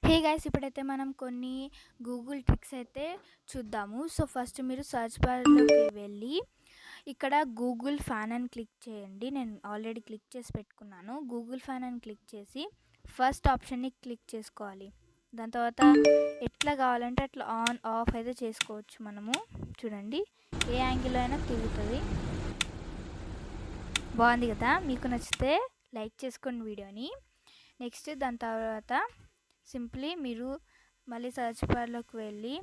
Hey guys, ఇప్పుడైతే మనం కొన్ని గూగుల్ ట్రిక్స్ అయితే చూద్దాము. సో ఫస్ట్ మీరు సర్చ్ బార్లోకి వెళ్ళి ఇక్కడ గూగుల్ ఫ్యాన్ అని క్లిక్ చేయండి. నేను ఆల్రెడీ క్లిక్ చేసి పెట్టుకున్నాను. గూగుల్ ఫ్యాన్ అని క్లిక్ చేసి ఫస్ట్ ఆప్షన్ని క్లిక్ చేసుకోవాలి. దాని తర్వాత ఎట్లా కావాలంటే అట్లా ఆన్ ఆఫ్ అయితే చేసుకోవచ్చు. మనము చూడండి, ఏ యాంగిల్లో అయినా తిరుగుతుంది. బాగుంది కదా? మీకు నచ్చితే లైక్ చేసుకోండి వీడియోని. నెక్స్ట్ దాని తర్వాత సింప్లీ మీరు మళ్ళీ సర్చ్ బార్లోకి వెళ్ళి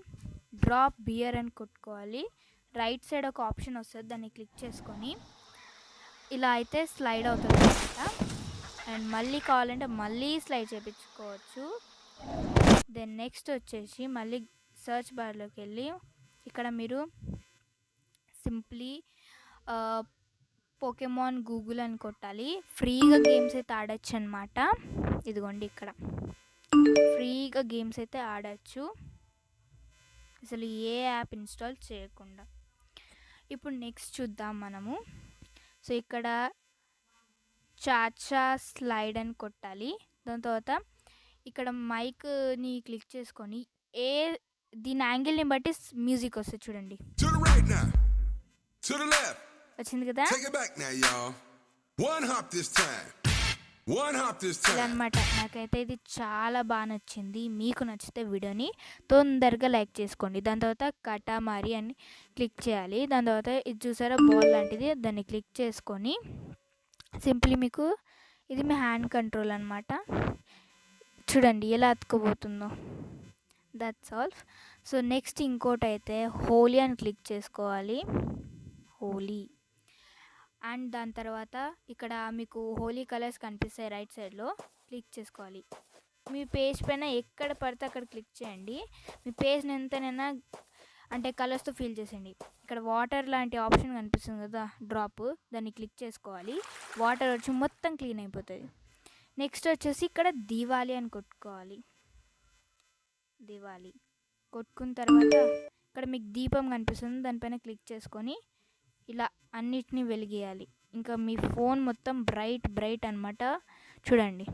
డ్రాప్ బియర్ అని కొట్టుకోవాలి. రైట్ సైడ్ ఒక ఆప్షన్ వస్తుంది, దాన్ని క్లిక్ చేసుకొని ఇలా అయితే స్లైడ్ అవుతుంది అనమాట. అండ్ మళ్ళీ కావాలంటే మళ్ళీ స్లైడ్ చేయించుకోవచ్చు. దెన్ నెక్స్ట్ వచ్చేసి మళ్ళీ సర్చ్ బార్లోకి వెళ్ళి ఇక్కడ మీరు సింప్లీ పోకెమాన్ గూగుల్ అని కొట్టాలి. ఫ్రీగా గేమ్స్ అయితే ఆడచ్చు అనమాట. ఇదిగోండి, ఇక్కడ ఫ్రీగా గేమ్స్ అయితే ఆడచ్చు, అసలు ఏ యాప్ ఇన్స్టాల్ చేయకుండా. ఇప్పుడు నెక్స్ట్ చూద్దాం మనము. సో ఇక్కడ చాచా స్లైడ్ అని కొట్టాలి. దాని తర్వాత ఇక్కడ మైక్ని క్లిక్ చేసుకొని దీని యాంగిల్ని బట్టి మ్యూజిక్ వస్తుంది చూడండి. వచ్చింది కదా? ఇలా అనమాట. నాకైతే ఇది చాలా బాగా నచ్చింది. మీకు నచ్చితే వీడియోని తొందరగా లైక్ చేసుకోండి. దాని తర్వాత కటామారి అని క్లిక్ చేయాలి. దాని తర్వాత ఇది చూసారా, బాల్ లాంటిది, దాన్ని క్లిక్ చేసుకొని సింప్లీ మీకు ఇది మీ హ్యాండ్ కంట్రోల్ అనమాట. చూడండి ఎలా అతుక్కుపోతుందో. That's all. సో నెక్స్ట్ ఇంకోటి అయితే హోలీ అని క్లిక్ చేసుకోవాలి. హోలీ. అండ్ దాని తర్వాత ఇక్కడ మీకు హోలీ కలర్స్ కనిపిస్తాయి, రైట్ సైడ్లో క్లిక్ చేసుకోవాలి. మీ పేజ్ పైన ఎక్కడ పడితే అక్కడ క్లిక్ చేయండి. మీ పేజ్ని ఎంతనైనా అంటే కలర్స్తో ఫిల్ చేసేయండి. ఇక్కడ వాటర్ లాంటి ఆప్షన్ కనిపిస్తుంది కదా, డ్రాప్, దాన్ని క్లిక్ చేసుకోవాలి. వాటర్ వచ్చి మొత్తం క్లీన్ అయిపోతుంది. నెక్స్ట్ వచ్చేసి ఇక్కడ దివాలి అని కొట్టుకోవాలి. దివాలి కొట్టుకున్న తర్వాత ఇక్కడ మీకు దీపం కనిపిస్తుంది, దానిపైన క్లిక్ చేసుకొని ఇలా అన్నిటినీ వెలిగేయాలి. ఇంకా మీ ఫోన్ మొత్తం బ్రైట్ అనమాట. చూడండి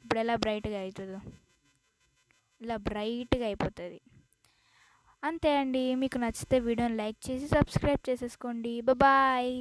ఇప్పుడు ఎలా బ్రైట్గా అవుతుందో, ఇలా బ్రైట్గా అయిపోతుంది. అంతే అండి. మీకు నచ్చితే వీడియోని లైక్ చేసి సబ్స్క్రైబ్ చేసేసుకోండి. బాయ్.